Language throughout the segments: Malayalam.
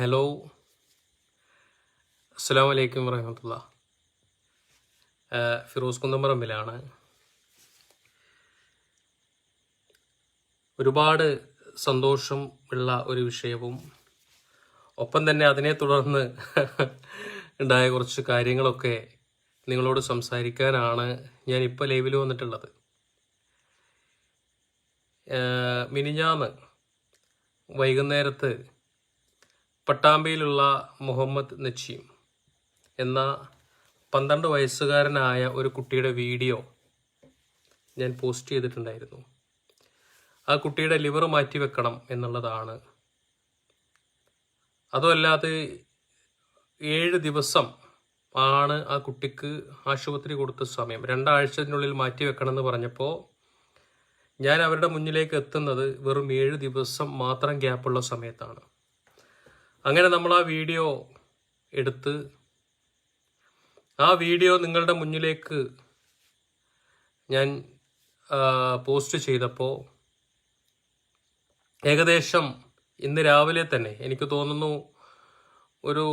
ഹലോ, അസ്സലാമു അലൈക്കും വറഹ്മത്തുള്ളാ. ഫിറോസ് കുന്നംപറമ്പിലാണ്. ഒരുപാട് സന്തോഷം ഉള്ള ഒരു വിഷയവും ഒപ്പം തന്നെ അതിനെ തുടർന്ന് ഉണ്ടായ കുറച്ച് കാര്യങ്ങളൊക്കെ നിങ്ങളോട് സംസാരിക്കാനാണ് ഞാനിപ്പോൾ ലൈവിൽ വന്നിട്ടുള്ളത്. മിനിഞ്ഞാന്ന് വൈകുന്നേരത്ത് പട്ടാമ്പിയിലുള്ള മുഹമ്മദ് നച്ചീം എന്ന 12 വയസ്സുകാരനായ ഒരു കുട്ടിയുടെ വീഡിയോ ഞാൻ പോസ്റ്റ് ചെയ്തിട്ടുണ്ടായിരുന്നു. ആ കുട്ടിയുടെ ലിവർ മാറ്റിവെക്കണം എന്നുള്ളതാണ്. അതുമല്ലാതെ 7 ദിവസം ആണ് ആ കുട്ടിക്ക് ആശുപത്രി കൊടുത്ത സമയം. 2 ആഴ്ചത്തിനുള്ളിൽ മാറ്റിവെക്കണം എന്ന് പറഞ്ഞപ്പോൾ ഞാൻ അവരുടെ മുന്നിലേക്ക് എത്തുന്നത് വെറും 7 ദിവസം മാത്രം ഗ്യാപ്പുള്ള സമയത്താണ്. അങ്ങനെ നമ്മൾ ആ വീഡിയോ എടുത്ത് ആ വീഡിയോ നിങ്ങളുടെ മുന്നിലേക്ക് ഞാൻ പോസ്റ്റ് ചെയ്തപ്പോൾ ഏകദേശം ഇന്ന് രാവിലെ തന്നെ എനിക്ക് തോന്നുന്നു ഒരു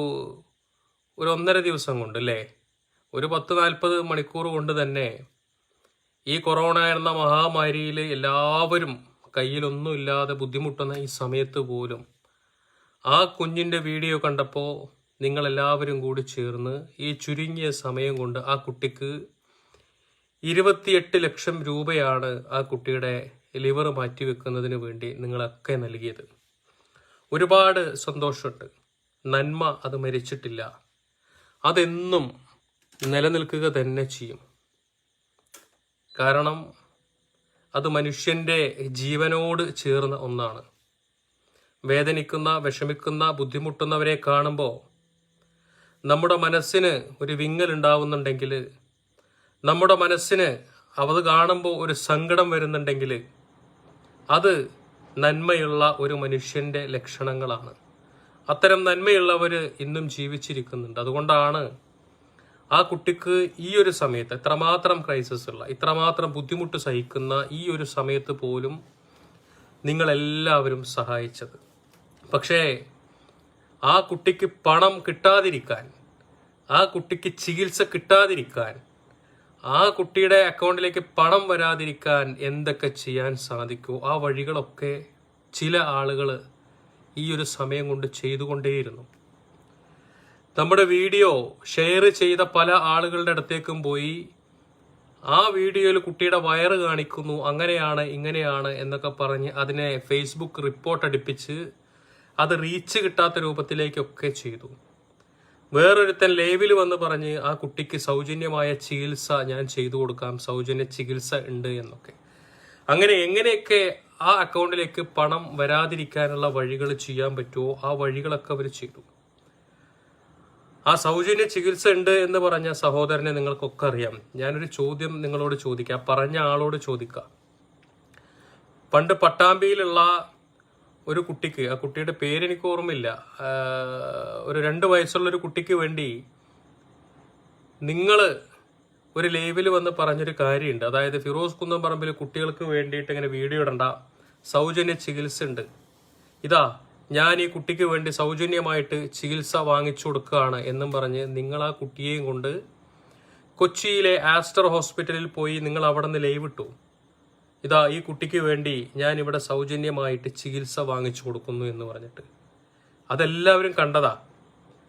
1.5 ദിവസം കൊണ്ട് അല്ലേ, ഒരു 10-40 മണിക്കൂർ കൊണ്ട് തന്നെ ഈ കൊറോണ എന്ന മഹാമാരിയിൽ എല്ലാവരും കയ്യിലൊന്നുമില്ലാതെ ബുദ്ധിമുട്ടുന്ന ഈ സമയത്ത് പോലും ആ കുഞ്ഞിൻ്റെ വീഡിയോ കണ്ടപ്പോൾ നിങ്ങളെല്ലാവരും കൂടി ചേർന്ന് ഈ ചുരുങ്ങിയ സമയം കൊണ്ട് ആ കുട്ടിക്ക് 28 ലക്ഷം രൂപയാണ് ആ കുട്ടിയുടെ ലിവർ മാറ്റിവെക്കുന്നതിന് വേണ്ടി നിങ്ങളൊക്കെ നൽകിയത്. ഒരുപാട് സന്തോഷമുണ്ട്. നന്മ അത് മരിച്ചിട്ടില്ല, അതെന്നും നിലനിൽക്കുക തന്നെ ചെയ്യും. കാരണം അത് മനുഷ്യൻ്റെ ജീവനോട് ചേർന്ന ഒന്നാണ്. വേദനിക്കുന്ന, വിഷമിക്കുന്ന, ബുദ്ധിമുട്ടുന്നവരെ കാണുമ്പോൾ നമ്മുടെ മനസ്സിന് ഒരു വിങ്ങൽ ഉണ്ടാവുന്നുണ്ടെങ്കിൽ, നമ്മുടെ മനസ്സിന് അത് കാണുമ്പോൾ ഒരു സങ്കടം വരുന്നുണ്ടെങ്കിൽ അത് നന്മയുള്ള ഒരു മനുഷ്യൻ്റെ ലക്ഷണങ്ങളാണ്. അത്തരം നന്മയുള്ളവർ ഇന്നും ജീവിച്ചിരിക്കുന്നുണ്ട്. അതുകൊണ്ടാണ് ആ കുട്ടിക്ക് ഈ ഒരു സമയത്ത് എത്രമാത്രം ക്രൈസിസ് ഉള്ള, ഇത്രമാത്രം ബുദ്ധിമുട്ട് സഹിക്കുന്ന ഈ ഒരു സമയത്ത് പോലും നിങ്ങളെല്ലാവരും സഹായിച്ചത്. പക്ഷേ ആ കുട്ടിക്ക് പണം കിട്ടാതിരിക്കാൻ, ആ കുട്ടിക്ക് ചികിത്സ കിട്ടാതിരിക്കാൻ, ആ കുട്ടിയുടെ അക്കൗണ്ടിലേക്ക് പണം വരാതിരിക്കാൻ എന്തൊക്കെ ചെയ്യാൻ സാധിക്കുമോ ആ വഴികളൊക്കെ ചില ആളുകൾ ഈ ഒരു സമയം കൊണ്ട് ചെയ്തുകൊണ്ടേയിരുന്നു. നമ്മുടെ വീഡിയോ ഷെയർ ചെയ്ത പല ആളുകളുടെ അടുത്തേക്കും പോയി ആ വീഡിയോയിൽ കുട്ടിയുടെ വയറ് കാണിക്കുന്നു, അങ്ങനെയാണ് ഇങ്ങനെയാണ് എന്നൊക്കെ പറഞ്ഞ് അതിനെ ഫേസ്ബുക്ക് റിപ്പോർട്ട് അടിപ്പിച്ച് അത് റീച്ച് കിട്ടാത്ത രൂപത്തിലേക്കൊക്കെ ചെയ്തു. വേറൊരുത്തൻ ലൈവിൽ വന്ന് പറഞ്ഞ് ആ കുട്ടിക്ക് സൗജന്യമായ ചികിത്സ ഞാൻ ചെയ്തു കൊടുക്കാം, സൗജന്യ ചികിത്സ ഉണ്ട് എന്നൊക്കെ. അങ്ങനെ എങ്ങനെയൊക്കെ ആ അക്കൗണ്ടിലേക്ക് പണം വരാതിരിക്കാനുള്ള വഴികൾ ചെയ്യാൻ പറ്റുമോ ആ വഴികളൊക്കെ അവർ ചെയ്തു. ആ സൗജന്യ ചികിത്സ ഉണ്ട് എന്ന് പറഞ്ഞ സഹോദരനെ നിങ്ങൾക്കൊക്കെ അറിയാം. ഞാനൊരു ചോദ്യം നിങ്ങളോട് ചോദിക്കാം, പറഞ്ഞ ആളോട് ചോദിക്കാം. പണ്ട് പട്ടാമ്പിയിലുള്ള ഒരു കുട്ടിക്ക്, ആ കുട്ടിയുടെ പേരെനിക്ക് ഓർമ്മയില്ല, ഒരു 2 വയസ്സുള്ളൊരു കുട്ടിക്ക് വേണ്ടി നിങ്ങൾ ഒരു ലൈവിൽ വന്ന് പറഞ്ഞൊരു കാര്യമുണ്ട്. അതായത് ഫിറോസ് കുന്നംപറമ്പിൽ കുട്ടികൾക്ക് വേണ്ടിയിട്ട് ഇങ്ങനെ വീഡിയോ ഇടണ്ട, സൗജന്യ ചികിത്സ ഉണ്ട്, ഇതാ ഞാൻ ഈ കുട്ടിക്ക് വേണ്ടി സൗജന്യമായിട്ട് ചികിത്സ വാങ്ങിച്ചു കൊടുക്കുകയാണ് എന്നും പറഞ്ഞ് നിങ്ങൾ ആ കുട്ടിയെയും കൊണ്ട് കൊച്ചിയിലെ ആസ്റ്റർ ഹോസ്പിറ്റലിൽ പോയി നിങ്ങൾ അവിടെ നിന്ന് ലൈവ് ഇട്ടു. ഇതാ ഈ കുട്ടിക്ക് വേണ്ടി ഞാൻ ഇവിടെ സൗജന്യമായിട്ട് ചികിത്സ വാങ്ങിച്ചു കൊടുക്കുന്നു എന്ന് പറഞ്ഞിട്ട്. അതെല്ലാവരും കണ്ടതാ.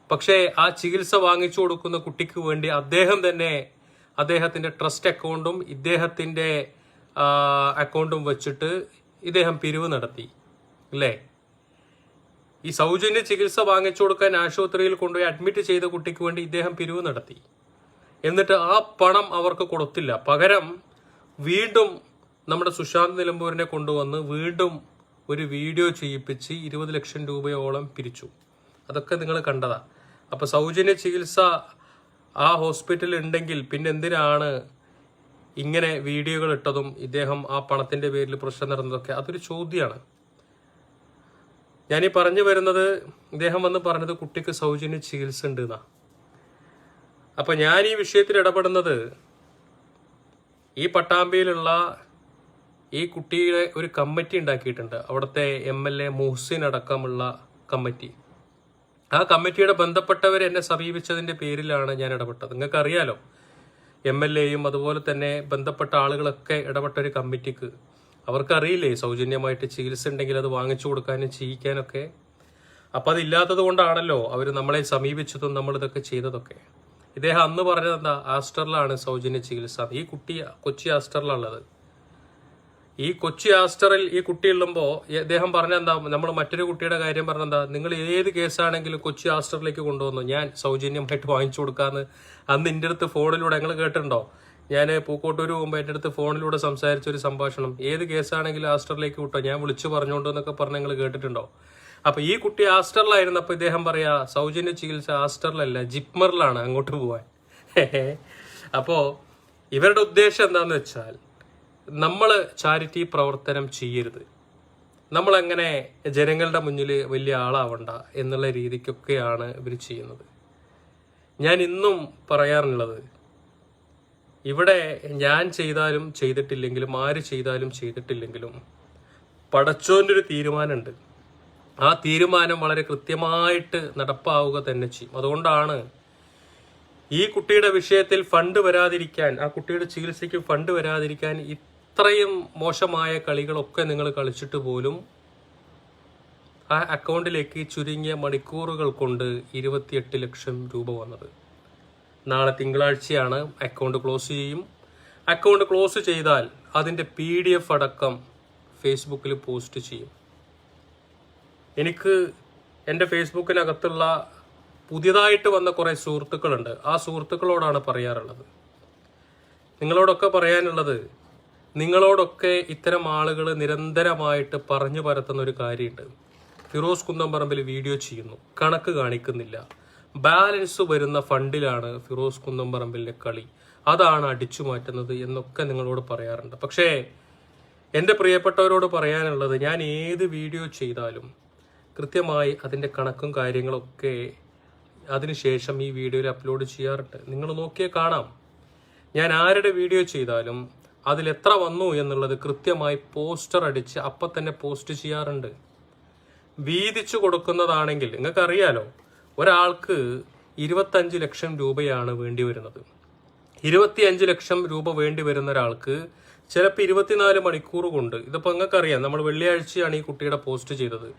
പക്ഷേ ആ ചികിത്സ വാങ്ങിച്ചു കൊടുക്കുന്ന കുട്ടിക്ക് വേണ്ടി അദ്ദേഹം തന്നെ അദ്ദേഹത്തിൻ്റെ ട്രസ്റ്റ് അക്കൗണ്ടും ഇദ്ദേഹത്തിൻ്റെ അക്കൗണ്ടും വെച്ചിട്ട് ഇദ്ദേഹം പിരിവ് നടത്തി അല്ലേ. ഈ സൗജന്യ ചികിത്സ വാങ്ങിച്ചു കൊടുക്കാൻ ആശുപത്രിയിൽ കൊണ്ടുപോയി അഡ്മിറ്റ് ചെയ്ത കുട്ടിക്ക് വേണ്ടി ഇദ്ദേഹം പിരിവ് നടത്തി. എന്നിട്ട് ആ പണം അവർക്ക് കൊടുത്തില്ല. പകരം വീണ്ടും നമ്മുടെ സുശാന്ത് നിലമ്പൂരിനെ കൊണ്ടുവന്ന് വീണ്ടും ഒരു വീഡിയോ ചെയ്യിപ്പിച്ച് 20 ലക്ഷം രൂപയോളം പിരിച്ചു. അതൊക്കെ നിങ്ങൾ കണ്ടതാ. അപ്പൊ സൗജന്യ ചികിത്സ ആ ഹോസ്പിറ്റലിൽ ഉണ്ടെങ്കിൽ പിന്നെ എന്തിനാണ് ഇങ്ങനെ വീഡിയോകൾ ഇട്ടതും ഇദ്ദേഹം ആ പണത്തിന്റെ പേരിൽ പ്രശ്നം നടന്നതൊക്കെ? അതൊരു ചോദ്യമാണ്. ഞാനീ പറഞ്ഞു വരുന്നത്, ഇദ്ദേഹം വന്ന് പറഞ്ഞത് കുട്ടിക്ക് സൗജന്യ ചികിത്സ ഉണ്ട് എന്നാ. അപ്പൊ ഞാൻ ഈ വിഷയത്തിൽ ഇടപെടുന്നത് ഈ പട്ടാമ്പിയിലുള്ള ഈ കുട്ടിയുടെ ഒരു കമ്മിറ്റി ഉണ്ടാക്കിയിട്ടുണ്ട്. അവിടുത്തെ MLA മുഹ്സിൻ അടക്കമുള്ള കമ്മിറ്റി. ആ കമ്മിറ്റിയുടെ ബന്ധപ്പെട്ടവർ എന്നെ സമീപിച്ചതിൻ്റെ പേരിലാണ് ഞാൻ ഇടപെട്ടത്. നിങ്ങൾക്ക് അറിയാലോ, MLA-യും അതുപോലെ തന്നെ ബന്ധപ്പെട്ട ആളുകളൊക്കെ ഇടപെട്ട ഒരു കമ്മിറ്റിക്ക് അവർക്കറിയില്ലേ സൗജന്യമായിട്ട് ചികിത്സ ഉണ്ടെങ്കിൽ അത് വാങ്ങിച്ചു കൊടുക്കാനും ചെയ്യിക്കാനൊക്കെ. അപ്പം അതില്ലാത്തത് കൊണ്ടാണല്ലോ അവർ നമ്മളെ സമീപിച്ചതും നമ്മളിതൊക്കെ ചെയ്തതൊക്കെ. ഇദ്ദേഹം അന്ന് പറഞ്ഞത് എന്താ, ആസ്റ്ററിലാണ് സൗജന്യ ചികിത്സ. ഈ കുട്ടി കൊച്ചി ആസ്റ്ററിലുള്ളത്. ഈ കൊച്ചി ആസ്റ്ററിൽ ഈ കുട്ടി ഉള്ളുമ്പോൾ അദ്ദേഹം പറഞ്ഞെന്താ, നമ്മൾ മറ്റൊരു കുട്ടിയുടെ കാര്യം പറഞ്ഞെന്താ, നിങ്ങൾ ഏത് കേസാണെങ്കിലും കൊച്ചി ആസ്റ്ററിലേക്ക് കൊണ്ടുവന്നു, ഞാൻ സൗജന്യമായിട്ട് വാങ്ങിച്ചു കൊടുക്കാമെന്ന് അന്ന് എൻ്റെ അടുത്ത് ഫോണിലൂടെ നിങ്ങൾ കേട്ടിട്ടുണ്ടോ? ഞാൻ പൂക്കോട്ടൂർ പോകുമ്പോൾ എൻ്റെ അടുത്ത് ഫോണിലൂടെ സംസാരിച്ചൊരു സംഭാഷണം, ഏത് കേസാണെങ്കിലും ആസ്റ്ററിലേക്ക് വിട്ടോ, ഞാൻ വിളിച്ചു പറഞ്ഞുകൊണ്ട് എന്നൊക്കെ പറഞ്ഞ് നിങ്ങൾ കേട്ടിട്ടുണ്ടോ? അപ്പൊ ഈ കുട്ടി ആസ്റ്ററിലായിരുന്നപ്പോൾ ഇദ്ദേഹം പറയാ സൗജന്യ ചികിത്സ ആസ്റ്ററിലല്ല ജിപ്മറിലാണ്, അങ്ങോട്ട് പോവാൻ. അപ്പോ ഇവരുടെ ഉദ്ദേശം എന്താന്ന് വെച്ചാൽ നമ്മൾ ചാരിറ്റി പ്രവർത്തനം ചെയ്യരുത്, നമ്മളങ്ങനെ ജനങ്ങളുടെ മുന്നിൽ വലിയ ആളാവണ്ട എന്നുള്ള രീതിക്കൊക്കെയാണ് ഇവർ ചെയ്യുന്നത്. ഞാൻ ഇന്നും പറയാറുള്ളത്, ഇവിടെ ഞാൻ ചെയ്താലും ചെയ്തിട്ടില്ലെങ്കിലും ആര് ചെയ്താലും ചെയ്തിട്ടില്ലെങ്കിലും പടച്ചോൻ്റെ ഒരു തീരുമാനമുണ്ട്. ആ തീരുമാനം വളരെ കൃത്യമായിട്ട് നടപ്പാവുക തന്നെ ചെയ്യും. അതുകൊണ്ടാണ് ഈ കുട്ടിയുടെ വിഷയത്തിൽ ഫണ്ട് വരാതിരിക്കാൻ, ആ കുട്ടിയുടെ ചികിത്സയ്ക്ക് ഫണ്ട് വരാതിരിക്കാൻ ഇത്രയും മോശമായ കളികളൊക്കെ നിങ്ങൾ കളിച്ചിട്ട് പോലും ആ അക്കൗണ്ടിലേക്ക് ചുരുങ്ങിയ മണിക്കൂറുകൾ കൊണ്ട് 28 ലക്ഷം രൂപ വന്നത്. നാളെ തിങ്കളാഴ്ചയാണ് അക്കൗണ്ട് ക്ലോസ് ചെയ്യും. അക്കൗണ്ട് ക്ലോസ് ചെയ്താൽ അതിൻ്റെ PDF അടക്കം ഫേസ്ബുക്കിൽ പോസ്റ്റ് ചെയ്യും. എനിക്ക് എൻ്റെ ഫേസ്ബുക്കിനകത്തുള്ള പുതിയതായിട്ട് വന്ന കുറേ സുഹൃത്തുക്കളുണ്ട്. ആ സുഹൃത്തുക്കളോടാണ് പറയാറുള്ളത്, നിങ്ങളോടൊക്കെ പറയാനുള്ളത്, നിങ്ങളോടൊക്കെ ഇത്തരം ആളുകൾ നിരന്തരമായിട്ട് പറഞ്ഞു പരത്തുന്ന ഒരു കാര്യമുണ്ട്. ഫിറോസ് കുന്നംപറമ്പിൽ വീഡിയോ ചെയ്യുന്നു, കണക്ക് കാണിക്കുന്നില്ല, ബാലൻസ് വരുന്ന ഫണ്ടിലാണ് ഫിറോസ് കുന്നംപറമ്പിലെ കളി, അതാണ് അടിച്ചു മാറ്റുന്നത് എന്നൊക്കെ നിങ്ങളോട് പറയാറുണ്ട്. പക്ഷേ എൻ്റെ പ്രിയപ്പെട്ടവരോട് പറയാനുള്ളത്, ഞാൻ ഏത് വീഡിയോ ചെയ്താലും കൃത്യമായി അതിൻ്റെ കണക്കും കാര്യങ്ങളൊക്കെ അതിനുശേഷം ഈ വീഡിയോയിൽ അപ്ലോഡ് ചെയ്യാറുണ്ട്. നിങ്ങൾ നോക്കിയാൽ കാണാം. ഞാൻ ആരുടെ വീഡിയോ ചെയ്താലും അതിലെത്ര വന്നു എന്നുള്ളത് കൃത്യമായി പോസ്റ്റർ അടിച്ച് അപ്പം തന്നെ പോസ്റ്റ് ചെയ്യാറുണ്ട്. വീതിച്ചു കൊടുക്കുന്നതാണെങ്കിൽ നിങ്ങൾക്കറിയാലോ, ഒരാൾക്ക് 25 ലക്ഷം രൂപയാണ് വേണ്ടി വരുന്നത്. 25 ലക്ഷം രൂപ വേണ്ടി വരുന്ന ഒരാൾക്ക് ചിലപ്പോൾ 24 മണിക്കൂർ കൊണ്ട്, ഇതിപ്പോൾ നിങ്ങൾക്കറിയാം, നമ്മൾ വെള്ളിയാഴ്ചയാണ് ഈ കുട്ടിയുടെ പോസ്റ്റ് ചെയ്തത്,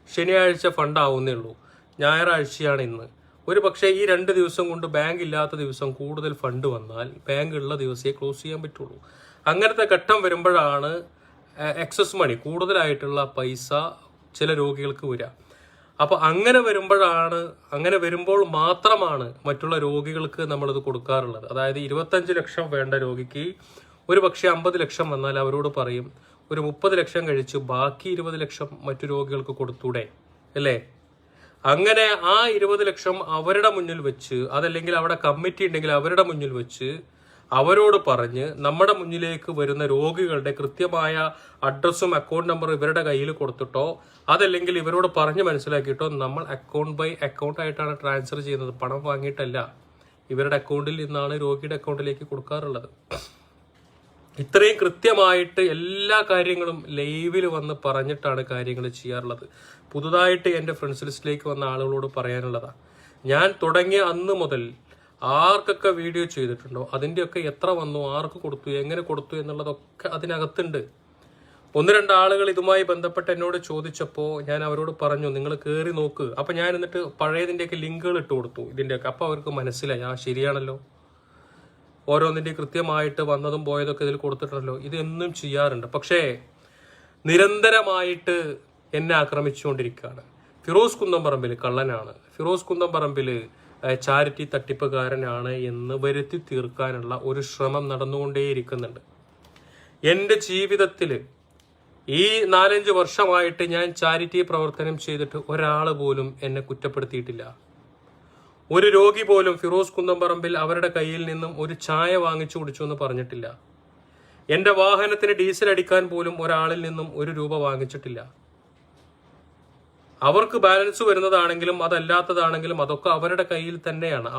ശനിയാഴ്ച ഫണ്ട് ആവുന്നേ ഉള്ളൂ, ഞായറാഴ്ചയാണ് ഇന്ന്. ഒരു പക്ഷേ ഈ 2 ദിവസം കൊണ്ട് ബാങ്ക് ഇല്ലാത്ത ദിവസം കൂടുതൽ ഫണ്ട് വന്നാൽ ബാങ്ക് ഉള്ള ദിവസമേ ക്ലോസ് ചെയ്യാൻ പറ്റുള്ളൂ. അങ്ങനത്തെ ഘട്ടം വരുമ്പോഴാണ് എക്സസ് മണി, കൂടുതലായിട്ടുള്ള പൈസ ചില രോഗികൾക്ക് വരിക. അപ്പോൾ അങ്ങനെ വരുമ്പോൾ മാത്രമാണ് മറ്റുള്ള രോഗികൾക്ക് നമ്മളിത് കൊടുക്കാറുള്ളത്. അതായത് 25 ലക്ഷം വേണ്ട രോഗിക്ക് ഒരു പക്ഷേ 50 ലക്ഷം വന്നാൽ അവരോട് പറയും, ഒരു 30 ലക്ഷം കഴിച്ച് ബാക്കി 20 ലക്ഷം മറ്റു രോഗികൾക്ക് കൊടുത്തൂടെ, അല്ലേ? അങ്ങനെ ആ 20 ലക്ഷം അവരുടെ മുന്നിൽ വെച്ച്, അതല്ലെങ്കിൽ അവിടെ കമ്മിറ്റി ഉണ്ടെങ്കിൽ അവരുടെ മുന്നിൽ വെച്ച് അവരോട് പറഞ്ഞ് നമ്മുടെ മുന്നിലേക്ക് വരുന്ന രോഗികളുടെ കൃത്യമായ അഡ്രസ്സും അക്കൗണ്ട് നമ്പറും ഇവരുടെ കയ്യിൽ കൊടുത്തിട്ടോ, അതല്ലെങ്കിൽ ഇവരോട് പറഞ്ഞ് മനസ്സിലാക്കിയിട്ടോ നമ്മൾ അക്കൗണ്ട് ബൈ അക്കൗണ്ട് ആയിട്ടാണ് ട്രാൻസ്ഫർ ചെയ്യുന്നത്, പണം വാങ്ങിയിട്ടല്ല. ഇവരുടെ അക്കൗണ്ടിൽ നിന്നാണ് രോഗിയുടെ അക്കൗണ്ടിലേക്ക് കൊടുക്കാറുള്ളത്. ഇത്രയും കൃത്യമായിട്ട് എല്ലാ കാര്യങ്ങളും ലൈവിൽ വന്ന് പറഞ്ഞിട്ടാണ് കാര്യങ്ങൾ ചെയ്യാറുള്ളത്. പുതുതായിട്ട് എൻ്റെ ഫ്രണ്ട്സ് ലിസ്റ്റിലേക്ക് വന്ന ആളുകളോട് പറയാനുള്ളതാണ്, ഞാൻ തുടങ്ങിയ അന്ന് മുതൽ ആർക്കൊക്കെ വീഡിയോ ചെയ്തിട്ടുണ്ടോ അതിൻ്റെയൊക്കെ എത്ര വന്നു, ആർക്ക് കൊടുത്തു, എങ്ങനെ കൊടുത്തു എന്നുള്ളതൊക്കെ അതിനകത്തുണ്ട്. 1-2 ആളുകൾ ഇതുമായി ബന്ധപ്പെട്ട് എന്നോട് ചോദിച്ചപ്പോൾ ഞാൻ അവരോട് പറഞ്ഞു, നിങ്ങൾ കയറി നോക്ക്. അപ്പം ഞാൻ എന്നിട്ട് പഴയതിൻ്റെയൊക്കെ ലിങ്കുകൾ ഇട്ട് കൊടുത്തു ഇതിൻ്റെയൊക്കെ. അപ്പോൾ അവർക്ക് മനസ്സിലായി, ആ ശരിയാണല്ലോ, ഓരോന്നിൻ്റെ കൃത്യമായിട്ട് വന്നതും പോയതൊക്കെ ഇതിൽ കൊടുത്തിട്ടുണ്ടല്ലോ. ഇതെന്നും ചെയ്യാറുണ്ട്. പക്ഷേ നിരന്തരമായിട്ട് എന്നെ ആക്രമിച്ചുകൊണ്ടിരിക്കുകയാണ്. ഫിറോസ് കുന്നംപറമ്പിൽ കള്ളനാണ്, ഫിറോസ് കുന്നംപറമ്പിൽ ചാരിറ്റി തട്ടിപ്പുകാരനാണ് എന്ന് വരുത്തി തീർക്കാനുള്ള ഒരു ശ്രമം നടന്നുകൊണ്ടേയിരിക്കുന്നുണ്ട്. എൻ്റെ ജീവിതത്തിൽ ഈ 4-5 വർഷമായിട്ട് ഞാൻ ചാരിറ്റി പ്രവർത്തനം ചെയ്തിട്ട് ഒരാൾ പോലും എന്നെ കുറ്റപ്പെടുത്തിയിട്ടില്ല. ഒരു രോഗി പോലും ഫിറോസ് കുന്നംപറമ്പിൽ അവരുടെ കയ്യിൽ നിന്നും ഒരു ചായ വാങ്ങിച്ചു കുടിച്ചു എന്ന് പറഞ്ഞിട്ടില്ല. എൻ്റെ വാഹനത്തിന് ഡീസൽ അടിക്കാൻ പോലും ഒരാളിൽ നിന്നും 1 രൂപ വാങ്ങിച്ചിട്ടില്ല. അവർക്ക് ബാലൻസ് വരുന്നതാണെങ്കിലും അതല്ലാത്തതാണെങ്കിലും അതൊക്കെ അവരുടെ കയ്യിൽ തന്നെയാണ്.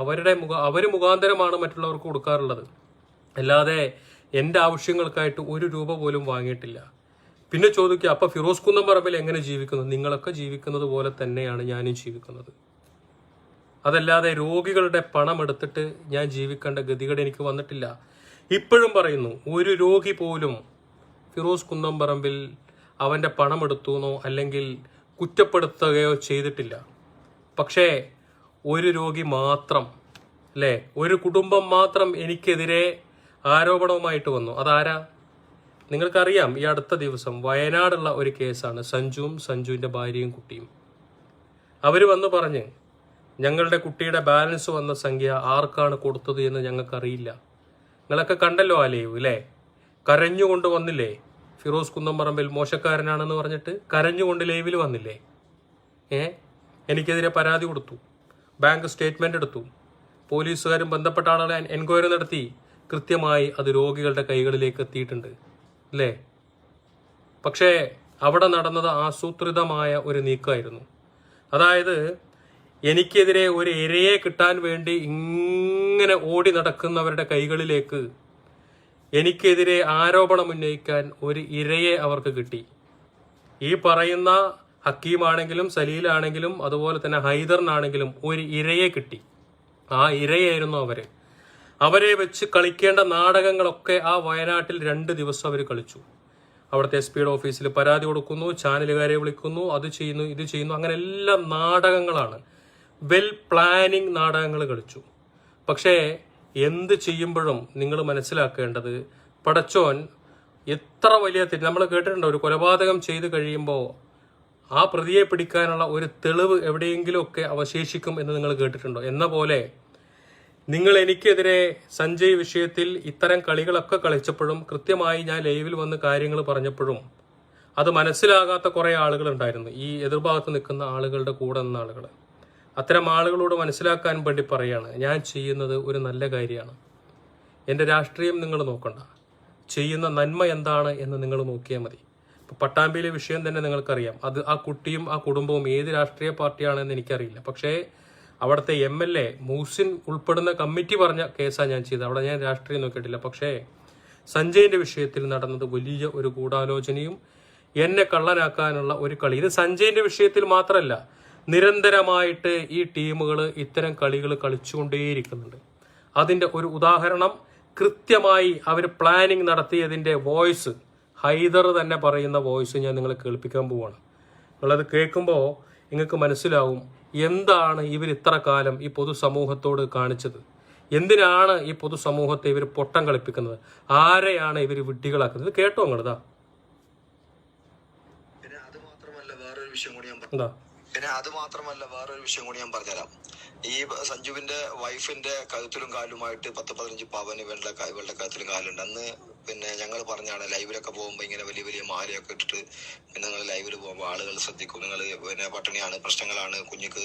അവർ മുഖാന്തരമാണ് മറ്റുള്ളവർക്ക് കൊടുക്കാറുള്ളത്. അല്ലാതെ എൻ്റെ ആവശ്യങ്ങൾക്കായിട്ട് 1 രൂപ പോലും വാങ്ങിയിട്ടില്ല. പിന്നെ ചോദിക്കുക, അപ്പൊ ഫിറോസ് കുന്നംപറമ്പിൽ എങ്ങനെ ജീവിക്കുന്നു? നിങ്ങളൊക്കെ ജീവിക്കുന്നത് പോലെ തന്നെയാണ് ഞാനും ജീവിക്കുന്നത്. അതല്ലാതെ രോഗികളുടെ പണം എടുത്തിട്ട് ഞാൻ ജീവിക്കേണ്ട ഗതികേട് എനിക്ക് വന്നിട്ടില്ല. ഇപ്പോഴും പറയുന്നു, ഒരു രോഗി പോലും ഫിറോസ് കുന്നംപറമ്പിൽ അവൻ്റെ പണം എടുത്തുവെന്നോ അല്ലെങ്കിൽ കുറ്റപ്പെടുത്തുകയോ ചെയ്തിട്ടില്ല. പക്ഷേ ഒരു രോഗി മാത്രം, അല്ലേ, ഒരു കുടുംബം മാത്രം എനിക്കെതിരെ ആരോപണവുമായിട്ട് വന്നു. അതാരാ? നിങ്ങൾക്കറിയാം, ഈ അടുത്ത ദിവസം വയനാടുള്ള ഒരു കേസാണ്. സഞ്ജുവിൻ്റെ ഭാര്യയും കുട്ടിയും അവർ വന്ന് പറഞ്ഞ്, ഞങ്ങളുടെ കുട്ടിയുടെ ബാലൻസ് വന്ന സംഖ്യ ആർക്കാണ് കൊടുത്തത് എന്ന് ഞങ്ങൾക്കറിയില്ല. നിങ്ങളൊക്കെ കണ്ടല്ലോ ആ ലൈവ്, അല്ലേ? കരഞ്ഞുകൊണ്ട് വന്നില്ലേ ഫിറോസ് കുന്നംപറമ്പിൽ മോശക്കാരനാണെന്ന് പറഞ്ഞിട്ട്? കരഞ്ഞുകൊണ്ട് ലൈവിൽ വന്നില്ലേ? എനിക്കെതിരെ പരാതി കൊടുത്തു, ബാങ്ക് സ്റ്റേറ്റ്മെന്റ് എടുത്തു, പോലീസുകാരും ബന്ധപ്പെട്ട ആളുകളെ എൻക്വയറി നടത്തി. കൃത്യമായി അത് രോഗികളുടെ കൈകളിലേക്ക് എത്തിയിട്ടുണ്ട്, അല്ലേ? പക്ഷേ അവിടെ നടന്നത് ആസൂത്രിതമായ ഒരു നീക്കമായിരുന്നു. അതായത് എനിക്കെതിരെ ഒരു ഇരയെ കിട്ടാൻ വേണ്ടി ഇങ്ങനെ ഓടി നടക്കുന്നവരുടെ കൈകളിലേക്ക് എനിക്കെതിരെ ആരോപണം ഉന്നയിക്കാൻ ഒരു ഇരയെ അവർക്ക് കിട്ടി. ഈ പറയുന്ന ഹക്കീമാണെങ്കിലും സലീലാണെങ്കിലും അതുപോലെ തന്നെ ഹൈദറിനാണെങ്കിലും ഒരു ഇരയെ കിട്ടി. ആ ഇരയായിരുന്നു അവരെ വെച്ച് കളിക്കേണ്ട നാടകങ്ങളൊക്കെ ആ വയനാട്ടിൽ 2 ദിവസം അവർ കളിച്ചു. അവിടുത്തെ SP ഓഫീസിൽ പരാതി കൊടുക്കുന്നു, ചാനലുകാരെ വിളിക്കുന്നു, അത് ചെയ്യുന്നു, ഇത് ചെയ്യുന്നു, അങ്ങനെ എല്ലാം നാടകങ്ങളാണ്. വെൽ പ്ലാനിങ് നാടകങ്ങൾ കളിച്ചു. പക്ഷേ എന്ത് ചെയ്യുമ്പോഴും നിങ്ങൾ മനസ്സിലാക്കേണ്ടത്, പടച്ചോൻ എത്ര വലിയ നമ്മൾ കേട്ടിട്ടുണ്ടോ, ഒരു കൊലപാതകം ചെയ്ത് കഴിയുമ്പോൾ ആ പ്രതിയെ പിടിക്കാനുള്ള ഒരു തെളിവ് എവിടെയെങ്കിലുമൊക്കെ അവശേഷിക്കും എന്ന് നിങ്ങൾ കേട്ടിട്ടുണ്ടോ? എന്ന പോലെ നിങ്ങൾ എനിക്കെതിരെ സഞ്ജയ് വിഷയത്തിൽ ഇത്തരം കളികളൊക്കെ കളിച്ചപ്പോഴും കൃത്യമായി ഞാൻ ലൈവിൽ വന്ന് കാര്യങ്ങൾ പറഞ്ഞപ്പോഴും അത് മനസ്സിലാകാത്ത കുറേ ആളുകളുണ്ടായിരുന്നു, ഈ എതിർഭാഗത്ത് നിൽക്കുന്ന ആളുകളുടെ കൂടെ നിന്ന ആളുകൾ. അത്തരം ആളുകളോട് മനസ്സിലാക്കാൻ വേണ്ടി പറയാണ്, ഞാൻ ചെയ്യുന്നത് ഒരു നല്ല കാര്യമാണ്. എൻ്റെ രാഷ്ട്രീയം നിങ്ങൾ നോക്കണ്ട, ചെയ്യുന്ന നന്മ എന്താണ് എന്ന് നിങ്ങൾ നോക്കിയാൽ മതി. ഇപ്പോൾ പട്ടാമ്പിയിലെ വിഷയം തന്നെ നിങ്ങൾക്കറിയാം. അത് ആ കുട്ടിയും ആ കുടുംബവും ഏത് രാഷ്ട്രീയ പാർട്ടിയാണെന്ന് എനിക്കറിയില്ല. പക്ഷേ അവിടുത്തെ MLA മൂസിൻ ഉൾപ്പെടുന്ന കമ്മിറ്റി പറഞ്ഞ കേസാണ് ഞാൻ ചെയ്തത്. അവിടെ ഞാൻ രാഷ്ട്രീയം നോക്കിയിട്ടില്ല. പക്ഷേ സഞ്ജയിൻ്റെ വിഷയത്തിൽ നടന്നത് വലിയ ഒരു ഗൂഢാലോചനയും എന്നെ കള്ളനാക്കാനുള്ള ഒരു കളി. ഇത് സഞ്ജയിൻ്റെ വിഷയത്തിൽ മാത്രമല്ല, നിരന്തരമായിട്ട് ഈ ടീമുകൾ ഇത്തരം കളികൾ കളിച്ചുകൊണ്ടേയിരിക്കുന്നുണ്ട്. അതിൻ്റെ ഒരു ഉദാഹരണം കൃത്യമായി അവർ പ്ലാനിങ് നടത്തിയതിൻ്റെ വോയിസ്, ഹൈദർ തന്നെ പറയുന്ന വോയിസ് ഞാൻ നിങ്ങളെ കേൾപ്പിക്കാൻ പോവുകയാണ്. നിങ്ങളത് കേൾക്കുമ്പോൾ നിങ്ങൾക്ക് മനസ്സിലാവും എന്താണ് ഇവർ ഇത്ര കാലം ഈ പൊതുസമൂഹത്തോട് കാണിച്ചത്, എന്തിനാണ് ഈ പൊതുസമൂഹത്തെ ഇവർ പൊട്ടം കളിപ്പിക്കുന്നത്, ആരെയാണ് ഇവർ വിഡ്ഢികളാക്കുന്നത്. കേട്ടോ നിങ്ങളിതാ. പിന്നെ അത് മാത്രമല്ല വേറൊരു വിഷയം കൂടി ഞാൻ പറഞ്ഞുതരാം. ഈ സഞ്ജുവിന്റെ വൈഫിന്റെ കഴുത്തിലും കാലുമായിട്ട് 10-15 പവന് ഇവളുടെ കഴുത്തിലും കാലുണ്ട്. അന്ന് പിന്നെ ഞങ്ങൾ പറഞ്ഞാണ്, ലൈവിലൊക്കെ പോകുമ്പോൾ ഇങ്ങനെ വലിയ വലിയ മാലയൊക്കെ ഇട്ടിട്ട് പിന്നെ നിങ്ങൾ ലൈവിൽ പോകുമ്പോൾ ആളുകൾ ശ്രദ്ധിക്കും, നിങ്ങൾ പിന്നെ പട്ടിണിയാണ്, പ്രശ്നങ്ങളാണ്, കുഞ്ഞിക്ക്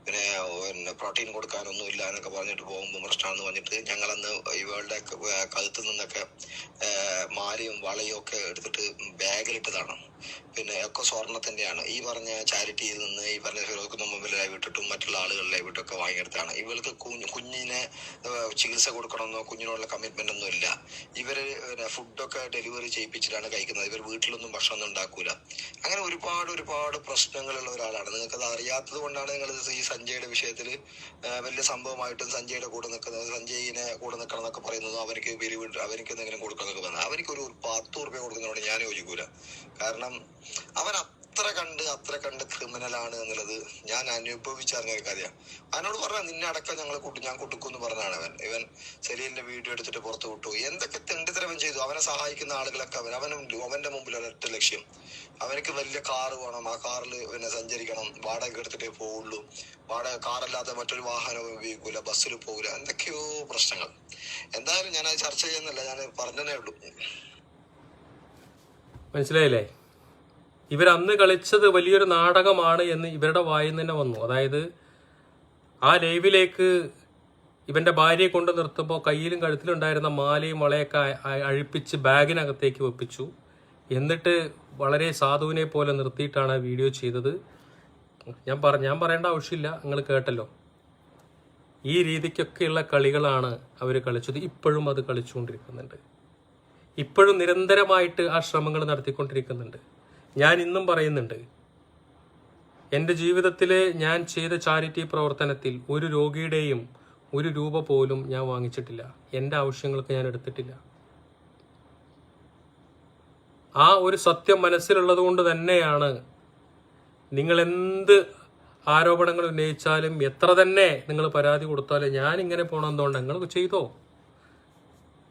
പിന്നെ പ്രോട്ടീൻ കൊടുക്കാനൊന്നും ഇല്ല എന്നൊക്കെ പറഞ്ഞിട്ട് പോകുമ്പോൾ പ്രശ്നമാണെന്ന് പറഞ്ഞിട്ട് ഞങ്ങളന്ന് ഇവളുടെ കഴുത്തിൽ നിന്നൊക്കെ മാലയും വളയും ഒക്കെ എടുത്തിട്ട് ബാഗിലിട്ടതാണ്. പിന്നെ ഒക്കെ സ്വർണ്ണത്തിന്റെയാണ്. ഈ പറഞ്ഞ ചാരിറ്റിയിൽ നിന്ന് ഈ പറഞ്ഞ ഫിറോസ് കുന്നംപറമ്പിൽ ലൈവിട്ടിട്ടും മറ്റുള്ള ആളുകളുടെ ലൈവിട്ടൊക്കെ വാങ്ങിയെടുത്താണ്. ഇവൾക്ക് കുഞ്ഞിനെ ചികിത്സ കൊടുക്കണമെന്നോ കുഞ്ഞിനോടുള്ള കമ്മിറ്റ്മെന്റ് ഒന്നും ഇല്ല. ഇവര് ഫുഡൊക്കെ ഡെലിവറി ചെയ്യിപ്പിച്ചിട്ടാണ് കഴിക്കുന്നത്. ഇവർ വീട്ടിലൊന്നും ഭക്ഷണം ഒന്നും ഉണ്ടാക്കൂല. അങ്ങനെ ഒരുപാട് പ്രശ്നങ്ങളുള്ള ഒരാളാണ്. നിങ്ങൾക്കത് അറിയാത്തത് കൊണ്ടാണ് നിങ്ങൾ ഈ സഞ്ജയുടെ വിഷയത്തിൽ വലിയ സംഭവമായിട്ടും സഞ്ജയുടെ കൂടെ നിൽക്കുന്നത്, സഞ്ജയിനെ കൂടെ നിൽക്കണം എന്നൊക്കെ പറയുന്നത്, അവർക്ക് അവർക്ക് എന്തെങ്കിലും കൊടുക്കണമെന്നൊക്കെ പറഞ്ഞാൽ അവർക്ക് ഒരു 10 രൂപ കൊടുക്കുന്നതോട് ഞാൻ യോജിക്കൂല. കാരണം അവൻ അത്ര കണ്ട് ക്രിമിനലാണ് എന്നുള്ളത് ഞാൻ അനുഭവിച്ചറിഞ്ഞ ഒരു കാര്യമാണ്. അവനോട് പറഞ്ഞാൽ നിന്നെ അടക്കം ഞാൻ കൊടുക്കുമെന്ന് പറഞ്ഞാണ് ഇവൻ സലീലിന്റെ വീഡിയോ എടുത്തിട്ട് പുറത്തു വിട്ടു. എന്തൊക്കെ തെണ്ടിത്തരവൻ ചെയ്തു. അവനെ സഹായിക്കുന്ന ആളുകളൊക്കെ അവന്റെ മുമ്പിൽ ഒരൊറ്റ ലക്ഷ്യം, അവനക്ക് വലിയ കാറ് വേണം, ആ കാറിൽ പിന്നെ സഞ്ചരിക്കണം, വാടക എടുത്തിട്ടേ പോവുള്ളൂ, കാറല്ലാതെ മറ്റൊരു വാഹനം ഉപയോഗിക്കൂല, ബസ്സിൽ പോകൂല, എന്തൊക്കെയോ പ്രശ്നങ്ങൾ. എന്തായാലും ഞാൻ അത് ചർച്ച ചെയ്യുന്നില്ല, ഞാൻ പറഞ്ഞതേ ഉള്ളൂ. മനസ്സിലായില്ലേ? ഇവരന്ന് കളിച്ചത് വലിയൊരു നാടകമാണ് എന്ന് ഇവരുടെ വായിൽ തന്നെ വന്നു. അതായത് ആ ലൈവിലേക്ക് ഇവന്റെ ഭാര്യയെ കൊണ്ട് നിർത്തുമ്പോൾ കയ്യിലും കഴുത്തിലുണ്ടായിരുന്ന മാലയും വളയൊക്കെ അഴിപ്പിച്ച് ബാഗിനകത്തേക്ക് വെപ്പിച്ചു. എന്നിട്ട് വളരെ സാധുവിനെ പോലെ നിർത്തിയിട്ടാണ് വീഡിയോ ചെയ്തത്. ഞാൻ പറയേണ്ട ആവശ്യമില്ല, നിങ്ങൾ കേട്ടല്ലോ. ഈ രീതിക്കൊക്കെയുള്ള കളികളാണ് അവർ കളിച്ചത്. ഇപ്പോഴും അത് കളിച്ചുകൊണ്ടിരിക്കുന്നുണ്ട്. ഇപ്പോഴും നിരന്തരമായിട്ട് ആ ശ്രമങ്ങൾ നടത്തിക്കൊണ്ടിരിക്കുന്നുണ്ട്. ഞാൻ ഇന്നും പറയുന്നുണ്ട്, എൻ്റെ ജീവിതത്തിൽ ഞാൻ ചെയ്ത ചാരിറ്റി പ്രവർത്തനത്തിൽ ഒരു രോഗിയുടെയും ഒരു രൂപ പോലും ഞാൻ വാങ്ങിച്ചിട്ടില്ല. എൻ്റെ ആവശ്യങ്ങൾക്ക് ഞാൻ എടുത്തിട്ടില്ല. ആ ഒരു സത്യം മനസ്സിലുള്ളത് കൊണ്ട് തന്നെയാണ് നിങ്ങൾ എന്ത് ആരോപണങ്ങൾ ഉന്നയിച്ചാലും എത്ര തന്നെ നിങ്ങൾ പരാതി കൊടുത്താലും ഞാൻ ഇങ്ങനെ പോകണമെന്നുകൊണ്ട് നിങ്ങൾ ചെയ്തോ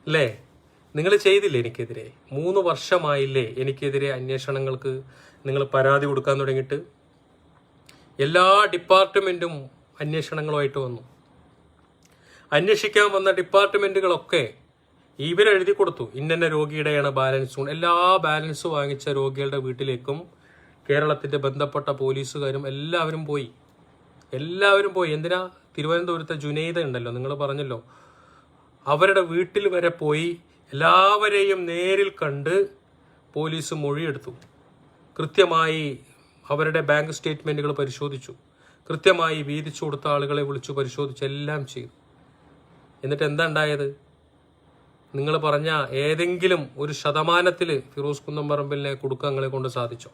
അല്ലേ? നിങ്ങൾ ചെയ്തില്ലേ എനിക്കെതിരെ? 3 വർഷമായില്ലേ എനിക്കെതിരെ അന്വേഷണങ്ങൾക്ക് നിങ്ങൾ പരാതി കൊടുക്കാൻ തുടങ്ങിയിട്ട്? എല്ലാ ഡിപ്പാർട്ട്മെൻറ്റും അന്വേഷണങ്ങളുമായിട്ട് വന്നു. അന്വേഷിക്കാൻ വന്ന ഡിപ്പാർട്ട്മെൻറ്റുകളൊക്കെ ഇവരെഴുതി കൊടുത്തു, ഇന്ന രോഗിയുടെയാണ് ബാലൻസ്. എല്ലാ ബാലൻസ് വാങ്ങിച്ച രോഗികളുടെ വീട്ടിലേക്കും കേരളത്തിൻ്റെ ബന്ധപ്പെട്ട പോലീസുകാരും എല്ലാവരും പോയി. എന്തിനാ? തിരുവനന്തപുരത്തെ ജുനൈദ ഉണ്ടല്ലോ, നിങ്ങൾ പറഞ്ഞല്ലോ, അവരുടെ വീട്ടിൽ വരെ പോയി എല്ലാവരെയും നേരിൽ കണ്ട് പോലീസ് മൊഴിയെടുത്തു. കൃത്യമായി അവരുടെ ബാങ്ക് സ്റ്റേറ്റ്മെൻറ്റുകൾ പരിശോധിച്ചു. കൃത്യമായി വീതിച്ചു കൊടുത്ത ആളുകളെ വിളിച്ചു പരിശോധിച്ചു. എല്ലാം ചെയ്തു. എന്നിട്ട് എന്താ ഉണ്ടായത്? നിങ്ങൾ പറഞ്ഞ ഏതെങ്കിലും ഒരു ശതമാനത്തിൽ ഫിറോസ് കുന്നംപറമ്പിലിനെ കൊടുക്കാൻ നിങ്ങളെ കൊണ്ട് സാധിച്ചോ?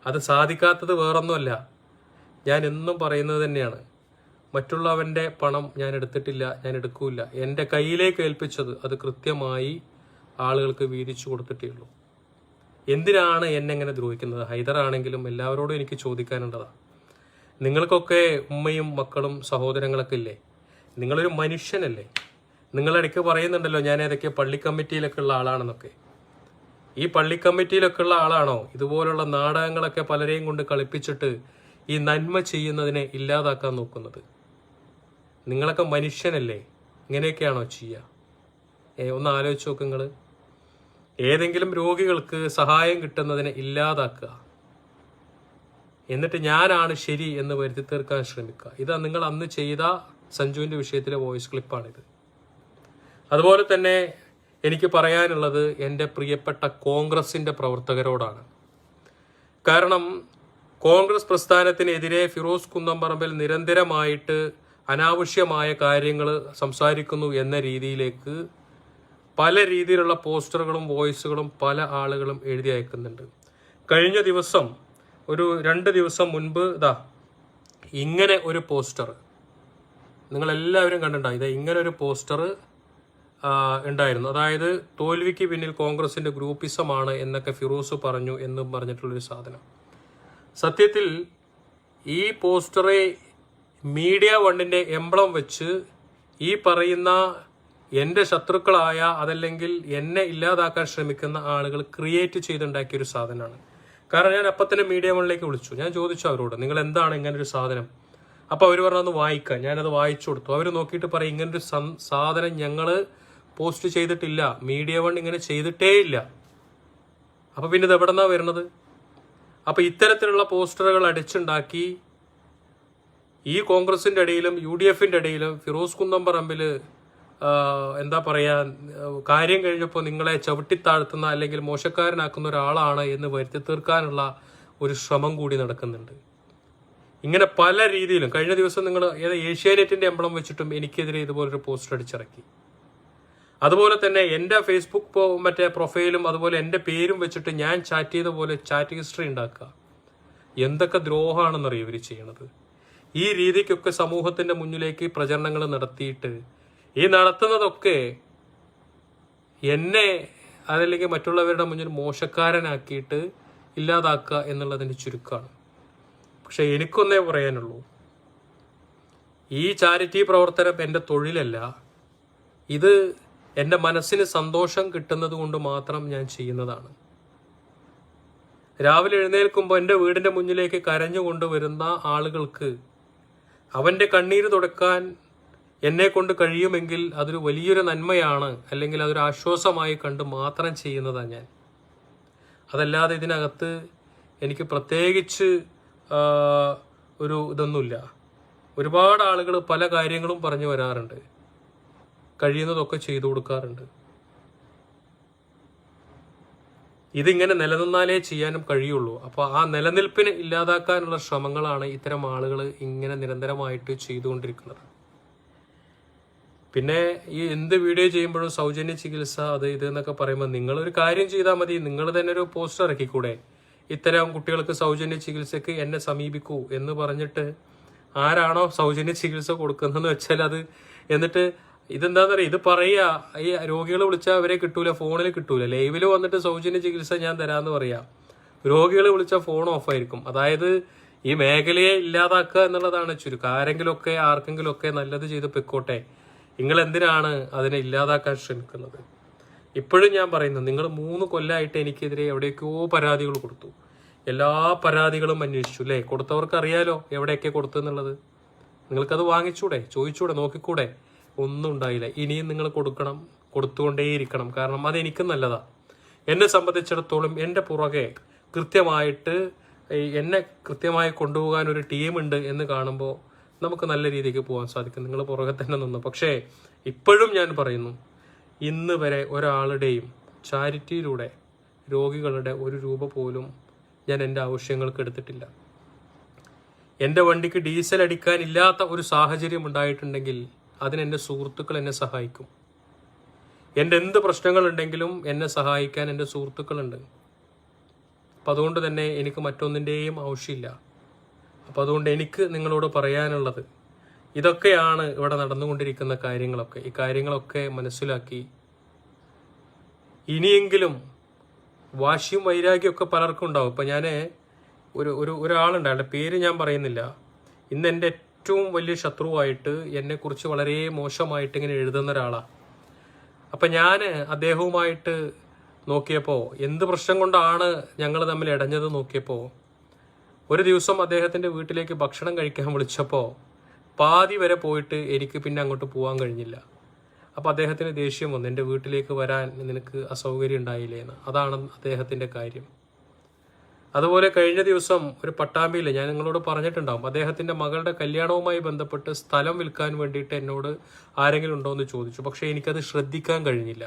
അത് സാധിക്കാത്തത് വേറൊന്നുമല്ല, ഞാൻ എന്നും പറയുന്നത് തന്നെയാണ്. മറ്റുള്ളവൻ്റെ പണം ഞാൻ എടുത്തിട്ടില്ല, ഞാൻ എടുക്കൂല. എൻ്റെ കയ്യിലേക്ക് ഏൽപ്പിച്ചത് അത് കൃത്യമായി ആളുകൾക്ക് വീതിച്ചു കൊടുത്തിട്ടേ ഉള്ളൂ. എന്തിനാണ് എന്നെ എങ്ങനെ ദ്രോഹിക്കുന്നത്? ഹൈദറാണെങ്കിലും എല്ലാവരോടും എനിക്ക് ചോദിക്കാനുള്ളതാണ്. നിങ്ങൾക്കൊക്കെ ഉമ്മയും മക്കളും സഹോദരങ്ങളൊക്കെ ഇല്ലേ? നിങ്ങളൊരു മനുഷ്യനല്ലേ? നിങ്ങളിടയ്ക്ക് പറയുന്നുണ്ടല്ലോ ഞാൻ ഏതൊക്കെ പള്ളി കമ്മിറ്റിയിലൊക്കെ ഉള്ള ആളാണെന്നൊക്കെ. ഈ പള്ളി കമ്മിറ്റിയിലൊക്കെ ഉള്ള ആളാണോ ഇതുപോലുള്ള നാടകങ്ങളൊക്കെ പലരെയും കൊണ്ട് കളിപ്പിച്ചിട്ട് ഈ നന്മ ചെയ്യുന്നതിനെ ഇല്ലാതാക്കാൻ നോക്കുന്നത്? നിങ്ങളൊക്കെ മനുഷ്യനല്ലേ? ഇങ്ങനെയൊക്കെയാണോ ചെയ്യുക? ഒന്ന് ആലോചിച്ച് നോക്ക് നിങ്ങൾ. ഏതെങ്കിലും രോഗികൾക്ക് സഹായം കിട്ടുന്നതിനെ ഇല്ലാതാക്കുക, എന്നിട്ട് ഞാനാണ് ശരി എന്ന് വരുത്തി തീർക്കാൻ ശ്രമിക്കുക. ഇതാ നിങ്ങൾ അന്ന് ചെയ്ത സഞ്ജുവിൻ്റെ വിഷയത്തിലെ വോയിസ് ക്ലിപ്പാണിത്. അതുപോലെ തന്നെ എനിക്ക് പറയാനുള്ളത് എൻ്റെ പ്രിയപ്പെട്ട കോൺഗ്രസിൻ്റെ പ്രവർത്തകരോടാണ്. കാരണം കോൺഗ്രസ് പ്രസ്ഥാനത്തിനെതിരെ ഫിറോസ് കുന്നംപറമ്പിൽ നിരന്തരമായിട്ട് അനാവശ്യമായ കാര്യങ്ങൾ സംസാരിക്കുന്നു എന്ന രീതിയിലേക്ക് പല രീതിയിലുള്ള പോസ്റ്ററുകളും വോയിസുകളും പല ആളുകളും എഴുതി അയക്കുന്നുണ്ട്. കഴിഞ്ഞ ദിവസം ഒരു 2 ദിവസം മുൻപ് ഇങ്ങനെ ഒരു പോസ്റ്റർ നിങ്ങളെല്ലാവരും കണ്ടിട്ടുണ്ടാവും. ഇങ്ങനെ ഒരു പോസ്റ്റർ ഉണ്ടായിരുന്നു. അതായത് തോൽവിക്ക് പിന്നിൽ കോൺഗ്രസിന്റെ ഗ്രൂപ്പിസമാണ് എന്നൊക്കെ ഫിറോസ് പറഞ്ഞു എന്നും പറഞ്ഞിട്ടുള്ളൊരു സാധനം. സത്യത്തിൽ ഈ പോസ്റ്ററെ മീഡിയ വണ്ണിന്റെ എംബ്ലം വെച്ച് ഈ പറയുന്ന എൻ്റെ ശത്രുക്കളായ അതല്ലെങ്കിൽ എന്നെ ഇല്ലാതാക്കാൻ ശ്രമിക്കുന്ന ആളുകൾ ക്രിയേറ്റ് ചെയ്തുണ്ടാക്കിയൊരു സാധനമാണ്. കാരണം ഞാൻ അപ്പം തന്നെ മീഡിയ വണ്ണിലേക്ക് വിളിച്ചു. ഞാൻ ചോദിച്ചു അവരോട്, നിങ്ങൾ എന്താണ് ഇങ്ങനൊരു സാധനം? അപ്പോൾ അവർ പറഞ്ഞത് വായിക്കാൻ. ഞാനത് വായിച്ചു കൊടുത്തു. അവർ നോക്കിയിട്ട് പറയും, ഇങ്ങനൊരു സാധനം ഞങ്ങൾ പോസ്റ്റ് ചെയ്തിട്ടില്ല, മീഡിയ വൺ ഇങ്ങനെ ചെയ്തിട്ടേ ഇല്ല. അപ്പോൾ പിന്നെ ഇത് എവിടെ നിന്നാണ് വരുന്നത്? അപ്പോൾ ഇത്തരത്തിലുള്ള പോസ്റ്ററുകൾ അടിച്ചുണ്ടാക്കി ഈ കോൺഗ്രസിൻ്റെ ഇടയിലും UDFന്റെ ഇടയിലും ഫിറോസ് കുന്നംപറമ്പിൽ എന്താ പറയുക, കാര്യം കഴിഞ്ഞപ്പോൾ നിങ്ങളെ ചവിട്ടിത്താഴ്ത്തുന്ന അല്ലെങ്കിൽ മോശക്കാരനാക്കുന്ന ഒരാളാണ് എന്ന് വരുത്തി തീർക്കാനുള്ള ഒരു ശ്രമം കൂടി നടക്കുന്നുണ്ട്. ഇങ്ങനെ പല രീതിയിലും കഴിഞ്ഞ ദിവസം നിങ്ങൾ ഏഷ്യാനെറ്റിന്റെ എംബ്ലം വെച്ചിട്ടും എനിക്കെതിരെ ഇതുപോലൊരു പോസ്റ്റർ അടിച്ചിറക്കി. അതുപോലെ തന്നെ എൻ്റെ ഫേസ്ബുക്ക് പ്രൊഫൈലും അതുപോലെ എൻ്റെ പേരും വെച്ചിട്ട് ഞാൻ ചാറ്റ് ചെയ്ത പോലെ ചാറ്റ് ഹിസ്റ്ററി ഉണ്ടാക്കുക. എന്തൊക്കെ ദ്രോഹമാണെന്നറിയോ ഇവർ ചെയ്യണത്? ഈ രീതിക്കൊക്കെ സമൂഹത്തിന്റെ മുന്നിലേക്ക് പ്രചരണങ്ങൾ നടത്തിയിട്ട് ഈ നടത്തുന്നതൊക്കെ എന്നെ അതല്ലെങ്കിൽ മറ്റുള്ളവരുടെ മുന്നിൽ മോശക്കാരനാക്കിയിട്ട് ഇല്ലാതാക്കുക എന്നുള്ളതിൻ്റെ ചുരുക്കമാണ്. പക്ഷെ എനിക്കൊന്നേ പറയാനുള്ളൂ, ഈ ചാരിറ്റി പ്രവർത്തനം എൻ്റെ തൊഴിലല്ല. ഇത് എൻ്റെ മനസ്സിന് സന്തോഷം കിട്ടുന്നത് കൊണ്ട് മാത്രം ഞാൻ ചെയ്യുന്നതാണ്. രാവിലെ എഴുന്നേൽക്കുമ്പോൾ എൻ്റെ വീടിൻ്റെ മുന്നിലേക്ക് കരഞ്ഞുകൊണ്ടുവരുന്ന ആളുകൾക്ക് അവൻ്റെ കണ്ണീര് തുടക്കാൻ എന്നെ കൊണ്ട് കഴിയുമെങ്കിൽ അതൊരു വലിയൊരു നന്മയാണ്, അല്ലെങ്കിൽ അതൊരു ആശ്വാസമായി കണ്ട് മാത്രം ചെയ്യുന്നതാണ് ഞാൻ. അതല്ലാതെ ഇതിനകത്ത് എനിക്ക് പ്രത്യേകിച്ച് ഒരു ഇതൊന്നുമില്ല. ഒരുപാട് ആളുകൾ പല കാര്യങ്ങളും പറഞ്ഞു വരാറുണ്ട്, കഴിയുന്നതൊക്കെ ചെയ്തു കൊടുക്കാറുണ്ട്. ഇതിങ്ങനെ നിലനിന്നാലേ ചെയ്യാനും കഴിയുള്ളൂ. അപ്പോൾ ആ നിലനിൽപ്പിനെ ഇല്ലാതാക്കാനുള്ള ശ്രമങ്ങളാണ് ഇത്തരം ആളുകൾ ഇങ്ങനെ നിരന്തരമായിട്ട് ചെയ്തുകൊണ്ടിരിക്കുന്നത്. പിന്നെ ഈ എന്ത് വീഡിയോ ചെയ്യുമ്പോഴും സൗജന്യ ചികിത്സ അത് ഇത് എന്നൊക്കെ പറയുമ്പോൾ നിങ്ങളൊരു കാര്യം ചെയ്താൽ മതി, നിങ്ങൾ തന്നെ ഒരു പോസ്റ്റർ ഇറക്കിക്കൂടെ? ഇത്തരം കുട്ടികൾക്ക് സൗജന്യ ചികിത്സയ്ക്ക് എന്നെ സമീപിക്കൂ എന്ന് പറഞ്ഞിട്ട് ആരാണോ സൗജന്യ ചികിത്സ കൊടുക്കുന്നതെന്ന് വെച്ചാൽ അത് എന്നിട്ട് ഇതെന്താന്ന് പറയുക, ഇത് പറയുക ഈ രോഗികളെ വിളിച്ചാൽ അവരെ കിട്ടൂല, ഫോണിൽ കിട്ടൂല, ലൈവിൽ വന്നിട്ട് സൗജന്യ ചികിത്സ ഞാൻ തരാമെന്ന് പറയാം, രോഗികളെ വിളിച്ചാൽ ഫോൺ ഓഫായിരിക്കും. അതായത് ഈ മേഖലയെ ഇല്ലാതാക്കുക എന്നുള്ളതാണ് ചുരുക്കം. ആർക്കെങ്കിലുമൊക്കെ നല്ലത് ചെയ്ത് പൊയ്ക്കോട്ടെ, നിങ്ങൾ എന്തിനാണ് അതിനെ ഇല്ലാതാക്കാൻ ശ്രമിക്കുന്നത്? ഇപ്പോഴും ഞാൻ പറയുന്നു, നിങ്ങൾ 3 കൊല്ലമായിട്ട് എനിക്കെതിരെ എവിടേക്കോ പരാതികൾ കൊടുത്തു, എല്ലാ പരാതികളും അന്വേഷിച്ചു അല്ലേ? കൊടുത്തവർക്ക് അറിയാലോ എവിടെയൊക്കെ കൊടുത്തു എന്നുള്ളത്. നിങ്ങൾക്കത് വാങ്ങിച്ചൂടെ, ചോദിച്ചൂടെ, നോക്കിക്കൂടെ? ഒന്നും ഉണ്ടായില്ല. ഇനിയും നിങ്ങൾ കൊടുക്കണം, കൊടുത്തുകൊണ്ടേയിരിക്കണം. കാരണം അതെനിക്കും നല്ലതാ. എന്നെ സംബന്ധിച്ചിടത്തോളം എൻ്റെ പുറകെ കൃത്യമായിട്ട് എന്നെ കൃത്യമായി കൊണ്ടുപോകാൻ ഒരു ടീമുണ്ട് എന്ന് കാണുമ്പോൾ നമുക്ക് നല്ല രീതിക്ക് പോകാൻ സാധിക്കും. നിങ്ങൾ പുറകെ തന്നെ നിന്നു. പക്ഷേ ഇപ്പോഴും ഞാൻ പറയുന്നു, ഇന്ന് വരെ ഒരാളുടെയും ചാരിറ്റിയിലൂടെ രോഗികളുടെ 1 രൂപ പോലും ഞാൻ എൻ്റെ ആവശ്യങ്ങൾക്ക് എടുത്തിട്ടില്ല. എൻ്റെ വണ്ടിക്ക് ഡീസൽ അടിക്കാനില്ലാത്ത ഒരു സാഹചര്യം ഉണ്ടായിട്ടുണ്ടെങ്കിൽ അതിന് എൻ്റെ സുഹൃത്തുക്കൾ എന്നെ സഹായിക്കും. എൻ്റെ എന്ത് പ്രശ്നങ്ങളുണ്ടെങ്കിലും എന്നെ സഹായിക്കാൻ എൻ്റെ സുഹൃത്തുക്കളുണ്ട്. അപ്പം അതുകൊണ്ട് തന്നെ എനിക്ക് മറ്റൊന്നിൻ്റെയും ആവശ്യമില്ല. അപ്പം അതുകൊണ്ട് എനിക്ക് നിങ്ങളോട് പറയാനുള്ളത് ഇതൊക്കെയാണ് ഇവിടെ നടന്നുകൊണ്ടിരിക്കുന്ന കാര്യങ്ങളൊക്കെ. ഈ കാര്യങ്ങളൊക്കെ മനസ്സിലാക്കി ഇനിയെങ്കിലും വാശിയും വൈരാഗ്യമൊക്കെ പലർക്കും ഉണ്ടാവും. ഇപ്പം ഞാൻ ഒരാളുണ്ട്, അയാളുടെ പേര് ഞാൻ പറയുന്നില്ല, ഇന്ന് എൻ്റെ ഏറ്റവും വലിയ ശത്രുവായിട്ട് എന്നെക്കുറിച്ച് വളരെ മോശമായിട്ട് ഇങ്ങനെ എഴുതുന്ന ഒരാളാണ്. അപ്പം ഞാൻ അദ്ദേഹവുമായിട്ട് നോക്കിയപ്പോൾ എന്ത് പ്രശ്നം കൊണ്ടാണ് ഞങ്ങൾ തമ്മിൽ ഇടഞ്ഞത് നോക്കിയപ്പോൾ ഒരു ദിവസം അദ്ദേഹത്തിൻ്റെ വീട്ടിലേക്ക് ഭക്ഷണം കഴിക്കാൻ വിളിച്ചപ്പോൾ പാതി വരെ പോയിട്ട് എനിക്ക് പിന്നെ അങ്ങോട്ട് പോകാൻ കഴിഞ്ഞില്ല. അപ്പോൾ അദ്ദേഹത്തിന് ദേഷ്യം വന്നു, എൻ്റെ വീട്ടിലേക്ക് വരാൻ നിനക്ക് അസൗകര്യം ഉണ്ടായില്ലേന്ന്. അതാണ് അദ്ദേഹത്തിൻ്റെ കാര്യം. അതുപോലെ കഴിഞ്ഞ ദിവസം ഒരു പട്ടാമ്പിയിൽ ഞാൻ നിങ്ങളോട് പറഞ്ഞിട്ടുണ്ടാവും, അദ്ദേഹത്തിൻ്റെ മകളുടെ കല്യാണവുമായി ബന്ധപ്പെട്ട് സ്ഥലം വിൽക്കാൻ വേണ്ടിയിട്ട് എന്നോട് ആരെങ്കിലും ഉണ്ടോ എന്ന് ചോദിച്ചു. പക്ഷേ എനിക്കത് ശ്രദ്ധിക്കാൻ കഴിഞ്ഞില്ല.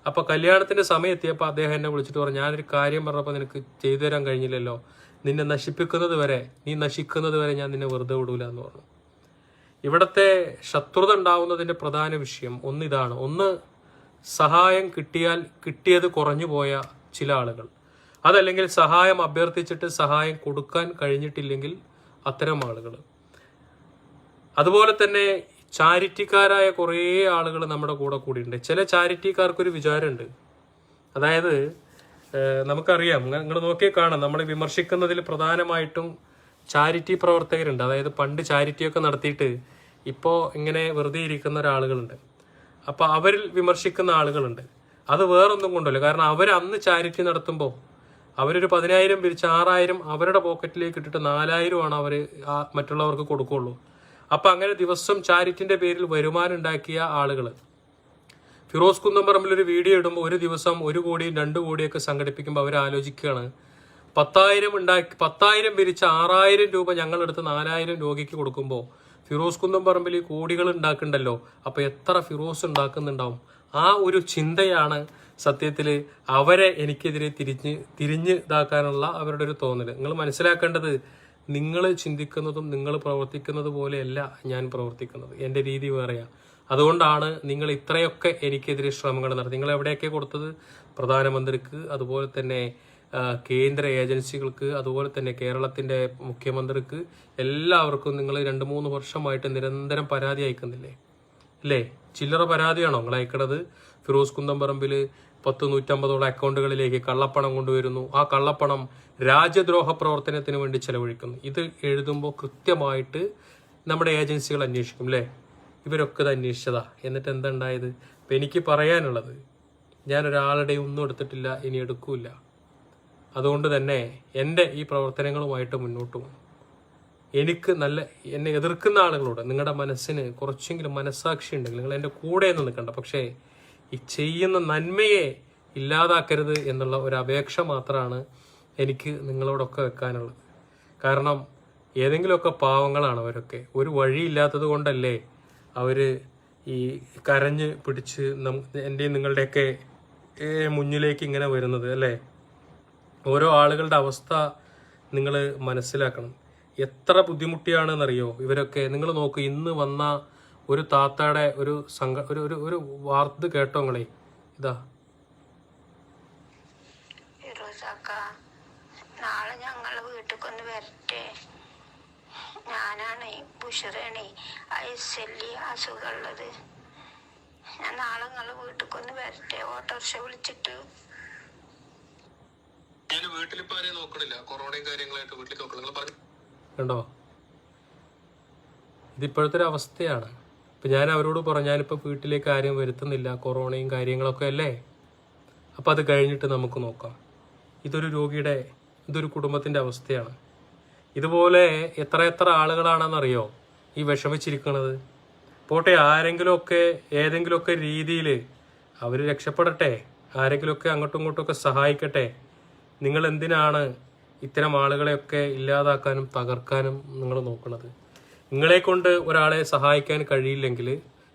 അപ്പോൾ കല്യാണത്തിൻ്റെ സമയം എത്തിയപ്പോൾ അദ്ദേഹം എന്നെ വിളിച്ചിട്ട് പറഞ്ഞു, ഞാനൊരു കാര്യം പറഞ്ഞപ്പോൾ നിനക്ക് ചെയ്തു തരാൻ കഴിഞ്ഞില്ലല്ലോ, നിന്നെ നീ നശിക്കുന്നത് വരെ ഞാൻ നിന്നെ വെറുതെ വിടൂല എന്ന് പറഞ്ഞു. ഇവിടുത്തെ ശത്രുത ഉണ്ടാവുന്നതിൻ്റെ പ്രധാന വിഷയം ഒന്നിതാണ്. ഒന്ന്, സഹായം കിട്ടിയത് കുറഞ്ഞു പോയ ചില ആളുകൾ, അതല്ലെങ്കിൽ സഹായം അഭ്യർത്ഥിച്ചിട്ട് സഹായം കൊടുക്കാൻ കഴിഞ്ഞിട്ടില്ലെങ്കിൽ അത്തരം ആളുകൾ. അതുപോലെ തന്നെ ചാരിറ്റിക്കാരായ കുറേ ആളുകൾ നമ്മുടെ കൂടിയുണ്ട്. ചില ചാരിറ്റിക്കാർക്കൊരു വിചാരമുണ്ട്, അതായത് നമുക്കറിയാം, നിങ്ങൾ നോക്കിയേ കാണാം, നമ്മൾ വിമർശിക്കുന്നതിൽ പ്രധാനമായിട്ടും ചാരിറ്റി പ്രവർത്തകരുണ്ട്. അതായത് പണ്ട് ചാരിറ്റിയൊക്കെ നടത്തിയിട്ട് ഇപ്പോൾ ഇങ്ങനെ വെറുതെ ഇരിക്കുന്ന ഒരാളുകളുണ്ട്. അപ്പോൾ അവരിൽ വിമർശിക്കുന്ന ആളുകളുണ്ട്. അത് വേറൊന്നും കൊണ്ടല്ല, കാരണം അവർ അന്ന് ചാരിറ്റി നടത്തുമ്പോൾ അവരൊരു 10,000 പിരിച്ച് 6,000 അവരുടെ പോക്കറ്റിലേക്ക് ഇട്ടിട്ട് 4,000 അവർ മറ്റുള്ളവർക്ക് കൊടുക്കുള്ളൂ. അപ്പം അങ്ങനെ ദിവസം ചാരിറ്റിൻ്റെ പേരിൽ വരുമാനം ഉണ്ടാക്കിയ ആളുകൾ ഫിറോസ് കുന്നംപറമ്പിൽ ഒരു വീഡിയോ ഇടുമ്പോൾ ഒരു ദിവസം 1 കോടിയും 2 കോടിയൊക്കെ സംഘടിപ്പിക്കുമ്പോൾ അവർ ആലോചിക്കുകയാണ്, 10,000 പിരിച്ച് 6,000 രൂപ ഞങ്ങളെടുത്ത് 4,000 രോഗിക്ക് കൊടുക്കുമ്പോൾ ഫിറോസ് കുന്നംപറമ്പിൽ കോടികൾ ഉണ്ടാക്കുന്നുണ്ടല്ലോ, അപ്പോൾ എത്ര ഫിറോസ് ഉണ്ടാക്കുന്നുണ്ടാവും? ആ ഒരു ചിന്തയാണ് സത്യത്തിൽ അവരെ എനിക്കെതിരെ തിരിഞ്ഞ് ഇതാക്കാനുള്ള അവരുടെ ഒരു തോന്നൽ. നിങ്ങൾ മനസ്സിലാക്കേണ്ടത്, നിങ്ങൾ ചിന്തിക്കുന്നതും നിങ്ങൾ പ്രവർത്തിക്കുന്നത് പോലെയല്ല ഞാൻ പ്രവർത്തിക്കുന്നത്. എൻ്റെ രീതി വേറെയാണ്. അതുകൊണ്ടാണ് നിങ്ങൾ ഇത്രയൊക്കെ എനിക്കെതിരെ ശ്രമങ്ങൾ നടത്തി. നിങ്ങൾ എവിടെയൊക്കെ കൊടുത്തത്? പ്രധാനമന്ത്രിക്ക്, അതുപോലെ തന്നെ കേന്ദ്ര ഏജൻസികൾക്ക്, അതുപോലെ തന്നെ കേരളത്തിൻ്റെ മുഖ്യമന്ത്രിക്ക്, എല്ലാവർക്കും നിങ്ങൾ 2-3 വർഷമായിട്ട് നിരന്തരം പരാതി അയക്കുന്നില്ലേ? അല്ലേ? ചില്ലറ പരാതിയാണോ നിങ്ങൾ അയക്കണത്? ഫിറോസ് കുന്നംപറമ്പിൽ 100-150 അക്കൗണ്ടുകളിലേക്ക് കള്ളപ്പണം കൊണ്ടുവരുന്നു. ആ കള്ളപ്പണം രാജ്യദ്രോഹ പ്രവർത്തനത്തിന് വേണ്ടി ചെലവഴിക്കുന്നു. ഇത് എഴുതുമ്പോൾ കൃത്യമായിട്ട് നമ്മുടെ ഏജൻസികൾ അന്വേഷിക്കും അല്ലേ? ഇവരൊക്കെ ഇത് അന്വേഷിച്ചതാ. എന്നിട്ട് എന്താ ഉണ്ടായത്? അപ്പം എനിക്ക് പറയാനുള്ളത്, ഞാൻ ഒരാളുടെ ഒന്നും എടുത്തിട്ടില്ല, ഇനി എടുക്കൂല. അതുകൊണ്ട് തന്നെ എൻ്റെ ഈ പ്രവർത്തനങ്ങളുമായിട്ട് മുന്നോട്ട് പോകും. എനിക്ക് എന്നെ എതിർക്കുന്ന ആളുകളോട് നിങ്ങളുടെ മനസ്സിന് കുറച്ചെങ്കിലും മനസ്സാക്ഷി ഉണ്ടെങ്കിൽ നിങ്ങൾ എൻ്റെ കൂടെ ഒന്നും നിൽക്കണ്ട. പക്ഷേ ഈ ചെയ്യുന്ന നന്മയെ ഇല്ലാതാക്കരുത് എന്നുള്ള ഒരു അപേക്ഷ മാത്രമാണ് എനിക്ക് നിങ്ങളോടൊക്കെ വെക്കാനുള്ളത്. കാരണം ഏതെങ്കിലുമൊക്കെ പാവങ്ങളാണ് അവരൊക്കെ. ഒരു വഴിയില്ലാത്തത് കൊണ്ടല്ലേ അവർ ഈ കരഞ്ഞ് പിടിച്ച് എൻ്റെയും നിങ്ങളുടെയൊക്കെ മുന്നിലേക്ക് ഇങ്ങനെ വരുന്നത് അല്ലേ? ഓരോ ആളുകളുടെ അവസ്ഥ നിങ്ങൾ മനസ്സിലാക്കണം. എത്ര ബുദ്ധിമുട്ടിയാണെന്നറിയോ ഇവരൊക്കെ. നിങ്ങൾ നോക്ക്, ഇന്ന് വന്ന ഒരു താത്തയുടെ ഒരു വാർത്ത കേട്ടോ നിങ്ങളെ? ഇതാ, നാളെ ഞങ്ങളെ വീട്ടിലേക്കൊന്ന് വരട്ടെ. ഞാനാണ് ബുഷറാണ് ഐസല്ലി അസുഖമുള്ളത്. ഞാൻ നാളെ നിങ്ങളെ വീട്ടിലേക്കൊന്ന് വരട്ടെ ഓട്ടോറിക്ഷ വിളിച്ചിട്ട്. ഞാൻ വീട്ടിലിപ്പോ ആരെയും നോക്കണില്ല, കൊറോണയും കാര്യങ്ങളായിട്ട് വീട്ടിലേക്ക് നോക്കണം. കണ്ടോ, ഇതിപ്പോഴത്തെ ഒരു അവസ്ഥയാണ്. ഇപ്പം ഞാൻ അവരോട് പറഞ്ഞു, ഞാനിപ്പോൾ വീട്ടിലേക്ക് ആരെയും വരുത്തുന്നില്ല, കൊറോണയും കാര്യങ്ങളൊക്കെ അല്ലേ, അപ്പം അത് കഴിഞ്ഞിട്ട് നമുക്ക് നോക്കാം. ഇതൊരു രോഗിയുടെ, ഇതൊരു കുടുംബത്തിൻ്റെ അവസ്ഥയാണ്. ഇതുപോലെ എത്ര ആളുകളാണെന്നറിയോ ഈ വിഷമിച്ചിരിക്കുന്നത്. പോട്ടെ, ആരെങ്കിലുമൊക്കെ ഏതെങ്കിലുമൊക്കെ രീതിയിൽ അവർ രക്ഷപ്പെടട്ടെ, ആരെങ്കിലുമൊക്കെ അങ്ങോട്ടും ഇങ്ങോട്ടുമൊക്കെ സഹായിക്കട്ടെ. നിങ്ങൾ എന്തിനാണ് ഇത്തരം ആളുകളെയൊക്കെ ഇല്ലാതാക്കാനും തകർക്കാനും നിങ്ങൾ നോക്കുന്നത്? നിങ്ങളെ കൊണ്ട് ഒരാളെ സഹായിക്കാൻ കഴിയില്ലെങ്കിൽ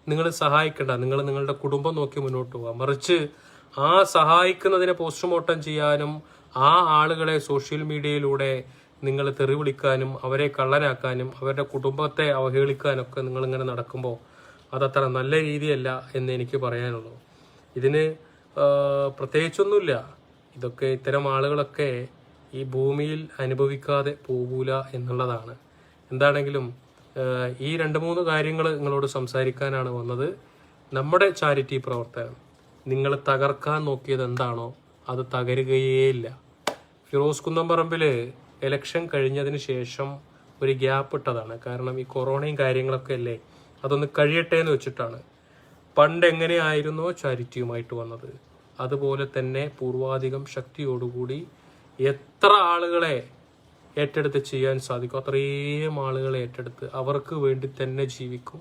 നിങ്ങൾ സഹായിക്കണ്ട, നിങ്ങൾ നിങ്ങളുടെ കുടുംബം നോക്കി മുന്നോട്ട് പോവുക. മറിച്ച് ആ സഹായിക്കുന്നതിനെ പോസ്റ്റ്മോർട്ടം ചെയ്യാനും ആ ആളുകളെ സോഷ്യൽ മീഡിയയിലൂടെ നിങ്ങൾ തെറി വിളിക്കാനും അവരെ കള്ളനാക്കാനും അവരുടെ കുടുംബത്തെ അവഹേളിക്കാനൊക്കെ നിങ്ങളിങ്ങനെ നടക്കുമ്പോൾ അതത്ര നല്ല രീതിയല്ല എന്ന് എനിക്ക് പറയാനുള്ളൂ. ഇതിന് പ്രത്യേകിച്ചൊന്നുമില്ല. ഇതൊക്കെ ഇത്തരം ആളുകളൊക്കെ ഈ ഭൂമിയിൽ അനുഭവിക്കാതെ പോകൂല എന്നുള്ളതാണ്. എന്താണെങ്കിലും ഈ 2-3 കാര്യങ്ങൾ നിങ്ങളോട് സംസാരിക്കാനാണ് വന്നത്. നമ്മുടെ ചാരിറ്റി പ്രവർത്തനം നിങ്ങൾ തകർക്കാൻ നോക്കിയത് എന്താണോ അത് തകരുകയേയില്ല. ഫിറോസ് കുന്നംപറമ്പിൽ ഇലക്ഷൻ കഴിഞ്ഞതിന് ശേഷം ഒരു ഗ്യാപ്പ് ഇട്ടതാണ്. കാരണം ഈ കൊറോണയും കാര്യങ്ങളൊക്കെ അല്ലേ, അതൊന്ന് കഴിയട്ടെ എന്ന് വെച്ചിട്ടാണ്. പണ്ട് എങ്ങനെയായിരുന്നോ ചാരിറ്റിയുമായിട്ട് വന്നത് അതുപോലെ തന്നെ പൂർവാധികം ശക്തിയോടുകൂടി എത്ര ആളുകളെ ഏറ്റെടുത്ത് ചെയ്യാൻ സാധിക്കും അത്രയും ആളുകളെ ഏറ്റെടുത്ത് അവർക്ക് വേണ്ടി തന്നെ ജീവിക്കും,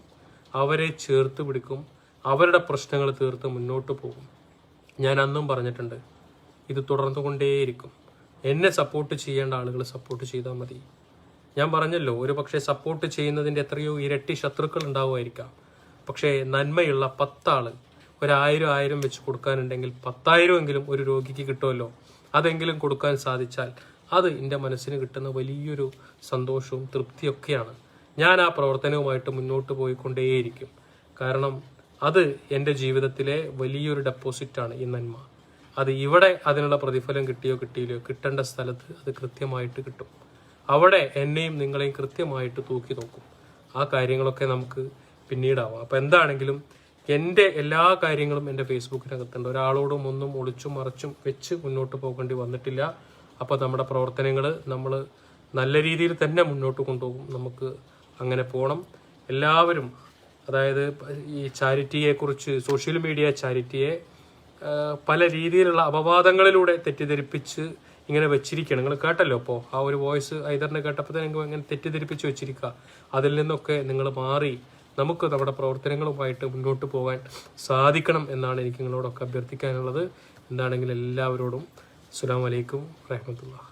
അവരെ ചേർത്ത് പിടിക്കും, അവരുടെ പ്രശ്നങ്ങൾ തീർത്ത് മുന്നോട്ട് പോകും. ഞാൻ അന്നും പറഞ്ഞിട്ടുണ്ട്, ഇത് തുടർന്നുകൊണ്ടേയിരിക്കും. എന്നെ സപ്പോർട്ട് ചെയ്യേണ്ട ആളുകൾ സപ്പോർട്ട് ചെയ്താൽ മതി. ഞാൻ പറഞ്ഞല്ലോ, ഒരു പക്ഷേ സപ്പോർട്ട് ചെയ്യുന്നതിൻ്റെ എത്രയോ ഇരട്ടി ശത്രുക്കൾ ഉണ്ടാവുമായിരിക്കാം. പക്ഷേ നന്മയുള്ള 10 ആള് 1000 വെച്ച് കൊടുക്കാനുണ്ടെങ്കിൽ 10,000 എങ്കിലും ഒരു രോഗിക്ക് കിട്ടുമല്ലോ. അതെങ്കിലും കൊടുക്കാൻ സാധിച്ചാൽ അത് എൻ്റെ മനസ്സിന് കിട്ടുന്ന വലിയൊരു സന്തോഷവും തൃപ്തിയൊക്കെയാണ്. ഞാൻ ആ പ്രവർത്തനവുമായിട്ട് മുന്നോട്ട് പോയിക്കൊണ്ടേയിരിക്കും. കാരണം അത് എൻ്റെ ജീവിതത്തിലെ വലിയൊരു ഡെപ്പോസിറ്റാണ് ഈ നന്മ. അത് ഇവിടെ അതിനുള്ള പ്രതിഫലം കിട്ടിയോ കിട്ടിയില്ലയോ, കിട്ടേണ്ട സ്ഥലത്ത് അത് കൃത്യമായിട്ട് കിട്ടും. അവിടെ എന്നെയും നിങ്ങളെയും കൃത്യമായിട്ട് തൂക്കി നോക്കും. ആ കാര്യങ്ങളൊക്കെ നമുക്ക് പിന്നീടാവാം. അപ്പം എന്താണെങ്കിലും എൻ്റെ എല്ലാ കാര്യങ്ങളും എൻ്റെ ഫേസ്ബുക്കിനകത്തുണ്ട്. ഒരാളോടും ഒന്നും ഒളിച്ചും മറച്ചും വെച്ച് മുന്നോട്ട് പോകേണ്ടി വന്നിട്ടില്ല. അപ്പോൾ നമ്മുടെ പ്രവർത്തനങ്ങൾ നമ്മൾ നല്ല രീതിയിൽ തന്നെ മുന്നോട്ട് കൊണ്ടുപോകും. നമുക്ക് അങ്ങനെ പോകണം. എല്ലാവരും, അതായത് ഈ ചാരിറ്റിയെക്കുറിച്ച്, സോഷ്യൽ മീഡിയ ചാരിറ്റിയെ പല രീതിയിലുള്ള അപവാദങ്ങളിലൂടെ തെറ്റിദ്ധരിപ്പിച്ച് ഇങ്ങനെ വെച്ചിരിക്കുകയാണ്. നിങ്ങൾ കേട്ടല്ലോ ഇപ്പോൾ ആ ഒരു വോയിസ് ഐദറിനെ കേട്ടപ്പോൾ തന്നെ നിങ്ങൾ ഇങ്ങനെ തെറ്റിദ്ധരിപ്പിച്ച് വെച്ചിരിക്കുക. അതിൽ നിന്നൊക്കെ നിങ്ങൾ മാറി നമുക്ക് നമ്മുടെ പ്രവർത്തനങ്ങളുമായിട്ട് മുന്നോട്ട് പോകാൻ സാധിക്കണം എന്നാണ് എനിക്ക് നിങ്ങളോടൊക്കെ അഭ്യർത്ഥിക്കാനുള്ളത്. എന്താണെങ്കിലും എല്ലാവരോടും അസ്സലാമു അലൈക്കും വറഹ്മത്തുള്ളാഹി.